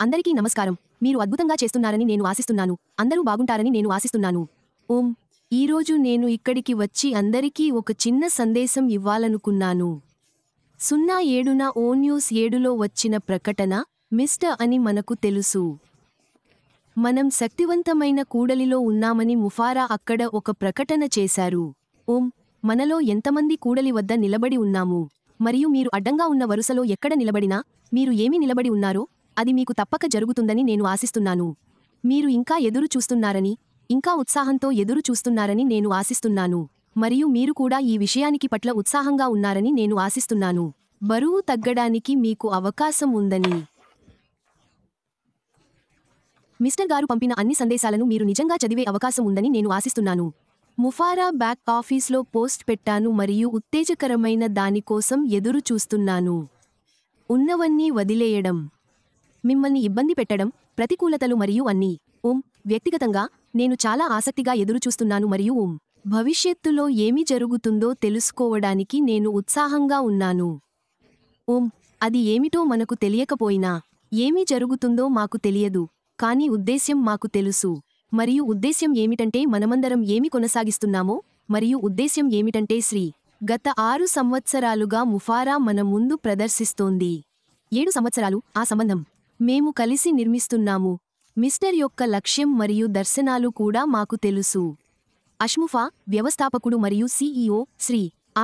అందరికీ నమస్కారం. మీరు అద్భుతంగా చేస్తున్నారని నేను ఆశిస్తున్నాను. అందరూ బాగుంటారని నేను ఆశిస్తున్నాను. ఓం. ఈరోజు నేను ఇక్కడికి వచ్చి అందరికీ ఒక చిన్న సందేశం ఇవ్వాలనుకున్నాను. 07న ఓ న్యూస్ 7లో వచ్చిన ప్రకటన, మిస్టర్ అని మనకు తెలుసు. మనం శక్తివంతమైన కూడలిలో ఉన్నామని ముఫారా అక్కడ ఒక ప్రకటన చేశారు. ఓం. మనలో ఎంతమంది కూడలి వద్ద నిలబడి ఉన్నాము? మరియు మీరు అడ్డంగా ఉన్న వరుసలో ఎక్కడ నిలబడినా, మీరు ఏమి నిలబడి ఉన్నారో, అది మీకు తప్పక జరుగుతుందని నేను ఆశిస్తున్నాను. మీరు ఇంకా ఎదురు చూస్తున్నారని, ఇంకా ఉత్సాహంతో ఎదురు చూస్తున్నారని నేను ఆశిస్తున్నాను. మరియు మీరు కూడా ఈ విషయానికి పట్ల ఉత్సాహంగా ఉన్నారని నేను ఆశిస్తున్నాను. బరువు తగ్గడానికి మీకు అవకాశం ఉందని. మిస్టర్ గారు పంపిన అన్ని సందేశాలను మీరు నిజంగా చదివే అవకాశం ఉందని నేను ఆశిస్తున్నాను. ముఫారా బ్యాక్ ఆఫీస్లో పోస్ట్ పెట్టాను మరియు ఉత్తేజకరమైన దానికోసం ఎదురు చూస్తున్నాను. ఉన్నవన్నీ వదిలేయడం, మిమ్మల్ని ఇబ్బంది పెట్టడం, ప్రతికూలతలు మరియు అన్నీ. ఓం. వ్యక్తిగతంగా, నేను చాలా ఆసక్తిగా ఎదురుచూస్తున్నాను మరియు ఓం. భవిష్యత్తులో ఏమి జరుగుతుందో తెలుసుకోవడానికి నేను ఉత్సాహంగా ఉన్నాను. ఓం. అది ఏమిటో మనకు తెలియకపోయినా, ఏమి జరుగుతుందో మాకు తెలియదు, కానీ ఉద్దేశ్యం మాకు తెలుసు. మరియు ఉద్దేశ్యం ఏమిటంటే మనమందరం ఏమి కొనసాగిస్తున్నామో, మరియు ఉద్దేశ్యం ఏమిటంటే గత 6 సంవత్సరాలుగా ముఫారా మన ముందు ప్రదర్శిస్తోంది. 7 సంవత్సరాలు, ఆ సంబంధం. మేము కలిసి నిర్మిస్తున్నాము. మిస్టర్ యొక్క లక్ష్యం మరియు దర్శనాలు కూడా మాకు తెలుసు. అష్ముఫా, వ్యవస్థాపకుడు మరియు CEO,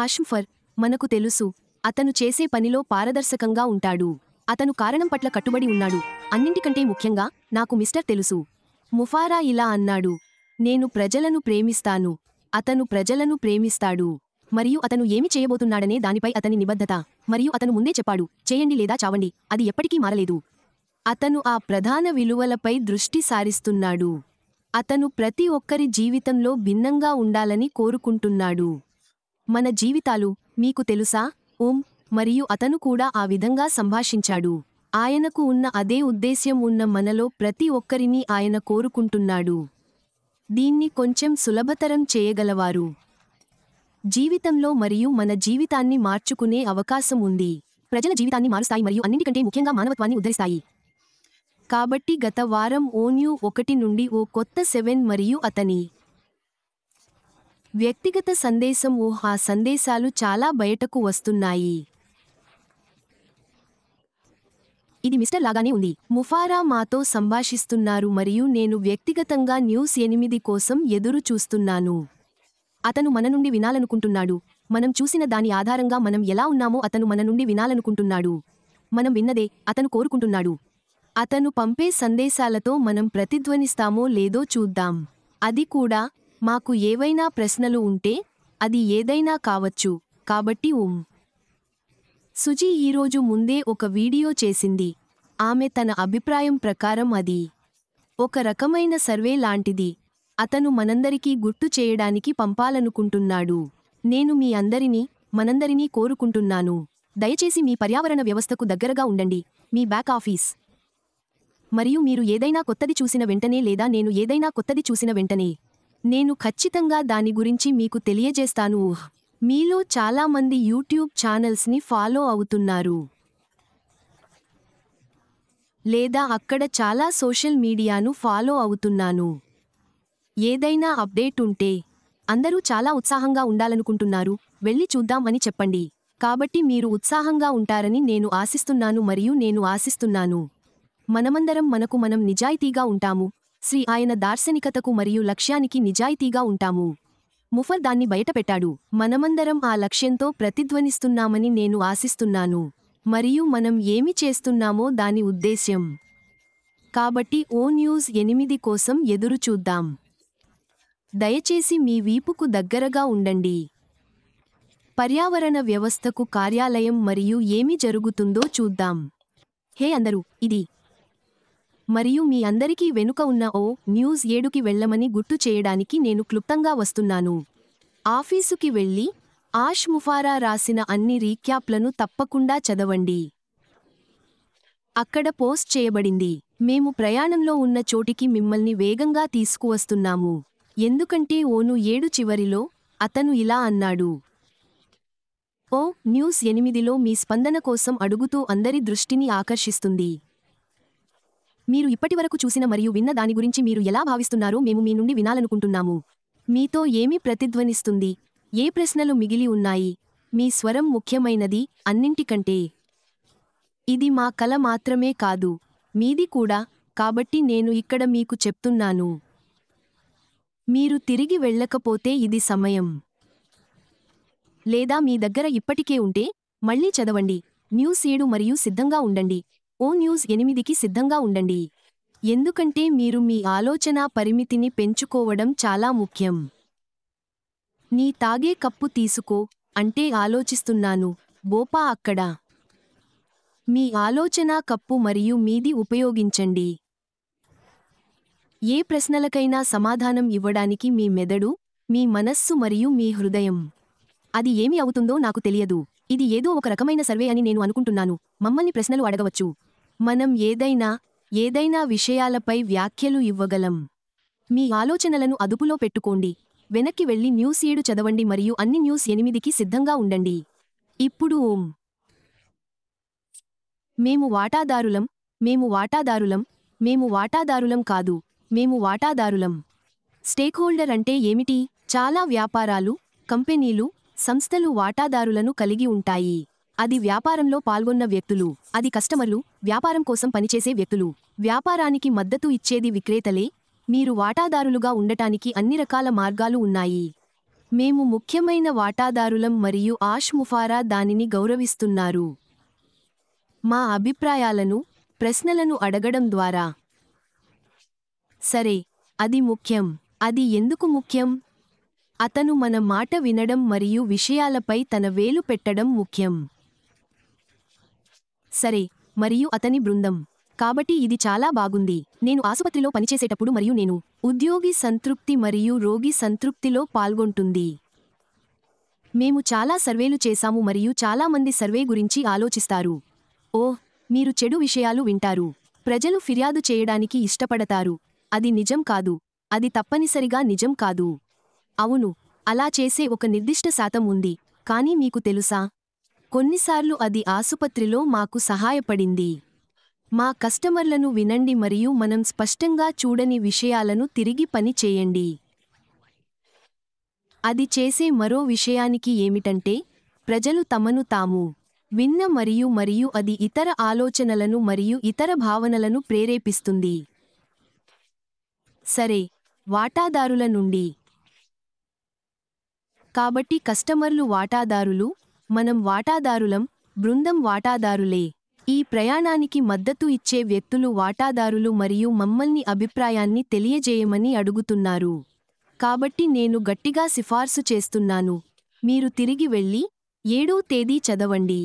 ఆష్ముఫర్, మనకు తెలుసు. అతను చేసే పనిలో పారదర్శకంగా ఉంటాడు. అతను కారణం పట్ల కట్టుబడి ఉన్నాడు. అన్నింటికంటే ముఖ్యంగా, నాకు మిస్టర్ తెలుసు. ముఫారా ఇలా అన్నాడు: నేను ప్రజలను ప్రేమిస్తాను. అతను ప్రజలను ప్రేమిస్తాడు. మరియు అతను ఏమి చేయబోతున్నాడనే దానిపై అతని నిబద్ధత. మరియు అతను ముందే చెప్పాడు, చేయండి లేదా చావండి, అది ఎప్పటికీ మారలేదు. అతను ఆ ప్రధాన విలువలపై దృష్టి సారిస్తున్నాడు. అతను ప్రతి ఒక్కరి జీవితంలో భిన్నంగా ఉండాలని కోరుకుంటున్నాడు. మన జీవితాలు, మీకు తెలుసా? ఓం. మరియు అతను కూడా ఆ విధంగా సంభాషించాడు. ఆయనకు ఉన్న అదే ఉద్దేశ్యం ఉన్న మనలో ప్రతి ఒక్కరిని ఆయన కోరుకుంటున్నాడు. దీన్ని కొంచెం సులభతరం చేయగలవారు. జీవితంలో మరియు మన జీవితాన్ని మార్చుకునే అవకాశం ఉంది. ప్రజల జీవితాన్ని మారుస్తాయి మరియు అన్నింటికంటే ముఖ్యంగా మానవత్వాన్ని ఉద్ధరిస్తాయి. కాబట్టి గత వారం ఓన్యూ 1 నుండి ఓ కొత్త 7 మరియు అతని వ్యక్తిగత సందేశం ఆ సందేశాలు చాలా బయటకు వస్తున్నాయి. ఇది మిస్టర్ లాగానే ఉంది. ముఫారా మాతో సంభాషిస్తున్నారు మరియు నేను వ్యక్తిగతంగా న్యూస్ 8 కోసం ఎదురు చూస్తున్నాను. అతను మన నుండి వినాలనుకుంటున్నాడు. మనం చూసిన దాని ఆధారంగా మనం ఎలా ఉన్నామో అతను మన నుండి వినాలనుకుంటున్నాడు. మనం విన్నదే అతను కోరుకుంటున్నాడు. అతను పంపే సందేశాలతో మనం ప్రతిధ్వనిస్తామో లేదో చూద్దాం. అది కూడా, మాకు ఏవైనా ప్రశ్నలు ఉంటే, అది ఏదైనా కావచ్చు. కాబట్టి ఓం. సుజీ ఈరోజు ముందే ఒక వీడియో చేసింది. ఆమె తన అభిప్రాయం ప్రకారం అది ఒక రకమైన సర్వే లాంటిది. అతను మనందరికీ గుర్తు చేయడానికి పంపాలనుకుంటున్నాడు. నేను మీ మనందరినీ కోరుకుంటున్నాను. దయచేసి మీ పర్యావరణ వ్యవస్థకు దగ్గరగా ఉండండి, మీ బ్యాక్ ఆఫీస్. మరియు మీరు ఏదైనా కొత్తది చూసిన వెంటనే లేదా నేను ఏదైనా కొత్తది చూసిన వెంటనే, నేను ఖచ్చితంగా దాని గురించి మీకు తెలియజేస్తాను. మీలో చాలామంది యూట్యూబ్ ఛానల్స్ని ఫాలో అవుతున్నారు, లేదా అక్కడ చాలా సోషల్ మీడియాను ఫాలో అవుతున్నాను. ఏదైనా అప్డేట్ ఉంటే, అందరూ చాలా ఉత్సాహంగా ఉండాలనుకుంటున్నారు, వెళ్ళి చూద్దాం అని చెప్పండి. కాబట్టి మీరు ఉత్సాహంగా ఉంటారని నేను ఆశిస్తున్నాను మరియు నేను ఆశిస్తున్నాను. మనమందరం మనకు మనం నిజాయితీగా ఉంటాము. ఆయన దార్శనికతకు మరియు లక్ష్యానికి నిజాయితీగా ఉంటాము. ముఫర్ దాన్ని బయటపెట్టాడు. మనమందరం ఆ లక్ష్యంతో ప్రతిధ్వనిస్తున్నామని నేను ఆశిస్తున్నాను. మరియు మనం ఏమి చేస్తున్నామో దాని ఉద్దేశ్యం. కాబట్టి ఓ న్యూస్ 8 కోసం ఎదురుచూద్దాం. దయచేసి మీ వీపుకు దగ్గరగా ఉండండి. పర్యావరణ వ్యవస్థకు కార్యాలయం మరియు ఏమి జరుగుతుందో చూద్దాం. హే అందరూ, ఇది మరియు మీ అందరికీ వెనుక ఉన్న ఓ న్యూస్ 7కి వెళ్ళమని గుర్తు చేయడానికి నేను క్లుప్తంగా వస్తున్నాను. ఆఫీసుకి వెళ్ళి, ముఫారా రాసిన అన్ని రీక్యాప్లను తప్పకుండా చదవండి. అక్కడ పోస్ట్ చేయబడింది. మేము ప్రయాణంలో ఉన్న చోటికి మిమ్మల్ని వేగంగా తీసుకువస్తున్నాము. ఎందుకంటే ఓను 7 చివరిలో, అతను ఇలా అన్నాడు: ఓ న్యూస్ 8లో మీ స్పందన కోసం అడుగుతూ అందరి దృష్టిని ఆకర్షిస్తుంది. మీరు ఇప్పటివరకు చూసిన మరియు విన్న దాని గురించి మీరు ఎలా భావిస్తున్నారో మేము మీ నుండి వినాలనుకుంటున్నాము. మీతో ఏమి ప్రతిధ్వనిస్తుంది? ఏ ప్రశ్నలు మిగిలి ఉన్నాయి? మీ స్వరం ముఖ్యమైనది అన్నింటికంటే. ఇది మా కల మాత్రమే కాదు, మీది కూడా, కాబట్టి నేను ఇక్కడ మీకు చెప్తున్నాను. మీరు తిరిగి వెళ్ళకపోతే ఇది సమయం. లేదా మీ దగ్గర ఇప్పటికే ఉంటే, మళ్ళీ చదవండి. న్యూస్ 7 మరియు సిద్ధంగా ఉండండి. ఓ న్యూస్ 8కి సిద్ధంగా ఉండండి. ఎందుకంటే మీరు మీ ఆలోచనా పరిమితిని పెంచుకోవడం చాలా ముఖ్యం. నీ తాగే కప్పు తీసుకో అంటే ఆలోచిస్తున్నాను, బోపా అక్కడ. మీ ఆలోచనా కప్పు మరియు మీది ఉపయోగించండి. ఏ ప్రశ్నలకైనా సమాధానం ఇవ్వడానికి మీ మెదడు, మీ మనస్సు మరియు మీ హృదయం. అది ఏమి అవుతుందో నాకు తెలియదు. ఇది ఏదో ఒక రకమైన సర్వే అని నేను అనుకుంటున్నాను. మమ్మల్ని ప్రశ్నలు అడగవచ్చు. మనం ఏదైనా విషయాలపై వ్యాఖ్యలు ఇవ్వగలం. మీ ఆలోచనలను అదుపులో పెట్టుకోండి. వెనక్కి వెళ్లి న్యూస్ 7 చదవండి మరియు అన్ని న్యూస్ 8కి సిద్ధంగా ఉండండి. ఇప్పుడు మేము వాటాదారులం, మేము వాటాదారులం, మేము వాటాదారులం కాదు, మేము వాటాదారులం. స్టేక్హోల్డర్ అంటే ఏమిటి? చాలా వ్యాపారాలు, కంపెనీలు, సంస్థలు వాటాదారులను కలిగి ఉంటాయి. అది వ్యాపారంలో పాల్గొన్న వ్యక్తులు, అది కస్టమర్లు, వ్యాపారం కోసం పనిచేసే వ్యక్తులు. వ్యాపారానికి మద్దతు ఇచ్చేది విక్రేతలే. మీరు వాటాదారులుగా ఉండటానికి అన్ని రకాల మార్గాలు ఉన్నాయి. మేము ముఖ్యమైన వాటాదారులం మరియు ఆష్ ముఫారా దానిని గౌరవిస్తున్నారు. మా అభిప్రాయాలను, ప్రశ్నలను అడగడం ద్వారా. సరే, అది ముఖ్యం. అది ఎందుకు ముఖ్యం? అతను మన మాట వినడం మరియు విషయాలపై తన వేలు పెట్టడం ముఖ్యం. సరే, మరియు అతని బృందం. కాబట్టి ఇది చాలా బాగుంది. నేను ఆసుపత్రిలో పనిచేసేటప్పుడు మరియు నేను ఉద్యోగి సంతృప్తి మరియు రోగి సంతృప్తిలో పాల్గొంటుంది. మేము చాలా సర్వేలు చేశాము మరియు చాలా మంది సర్వే గురించి ఆలోచిస్తారు. ఓహ్, మీరు చెడు విషయాలు వింటారు. ప్రజలు ఫిర్యాదు చేయడానికి ఇష్టపడతారు. అది నిజం కాదు. అది తప్పనిసరిగా నిజం కాదు. అవును, అలా చేసే ఒక నిర్దిష్ట శాతం ఉంది. కానీ మీకు తెలుసా? కొన్నిసార్లు అది ఆసుపత్రిలో మాకు సహాయపడింది. మా కస్టమర్లను వినండి మరియు మనం స్పష్టంగా చూడని విషయాలను తిరిగి పని చేయండి. అది చేసే మరో విషయానికి ఏమిటంటే, ప్రజలు తమను తాము విన్న మరియు అది ఇతర ఆలోచనలను మరియు ఇతర భావనలను ప్రేరేపిస్తుంది. సరే, వాటాదారుల నుండి. కాబట్టి కస్టమర్లు వాటాదారులు, మనం వాటాదారులం, బృందం వాటాదారులే. ఈ ప్రయాణానికి మద్దతు ఇచ్చే వ్యక్తులు వాటాదారులు మరియు మమ్మల్ని అభిప్రాయాన్ని తెలియజేయమని అడుగుతున్నారు. కాబట్టి నేను గట్టిగా సిఫార్సు చేస్తున్నాను. మీరు తిరిగి వెళ్ళి 7వ తేదీ చదవండి.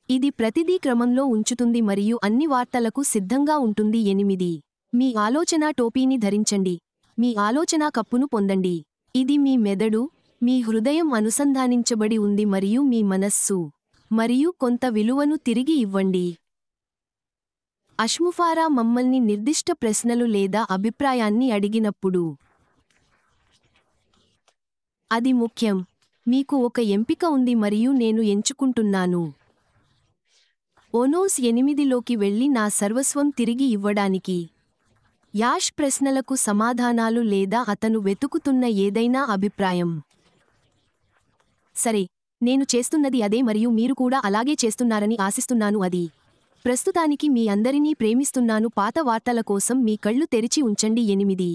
ఇది ప్రతిదీ క్రమంలో ఉంచుతుంది మరియు అన్ని వార్తలకు సిద్ధంగా ఉంటుంది. 8. మీ ఆలోచనా టోపీని ధరించండి. మీ ఆలోచనా కప్పును పొందండి. ఇది మీ మెదడు, మీ హృదయం అనుసంధానించబడి ఉంది మరియు మీ మనస్సు. మరియు కొంత విలువను తిరిగి ఇవ్వండి. అష్ముఫారా మమ్మల్ని నిర్దిష్ట ప్రశ్నలు లేదా అభిప్రాయాన్ని అడిగినప్పుడు. అది ముఖ్యం. మీకు ఒక ఎంపిక ఉంది మరియు నేను ఎంచుకుంటున్నాను. ఓనోస్ 8లోకి వెళ్ళి నా సర్వస్వం తిరిగి ఇవ్వడానికి. యాష్ ప్రశ్నలకు సమాధానాలు లేదా అతను వెతుకుతున్న ఏదైనా అభిప్రాయం. సరే, నేను చేస్తున్నది అదే మరియు మీరు కూడా అలాగే చేస్తున్నారని ఆశిస్తున్నాను. అది. ప్రస్తుతానికి మీ అందరినీ ప్రేమిస్తున్నాను. పాత వార్తల కోసం మీ కళ్ళు తెరిచి ఉంచండి. 8.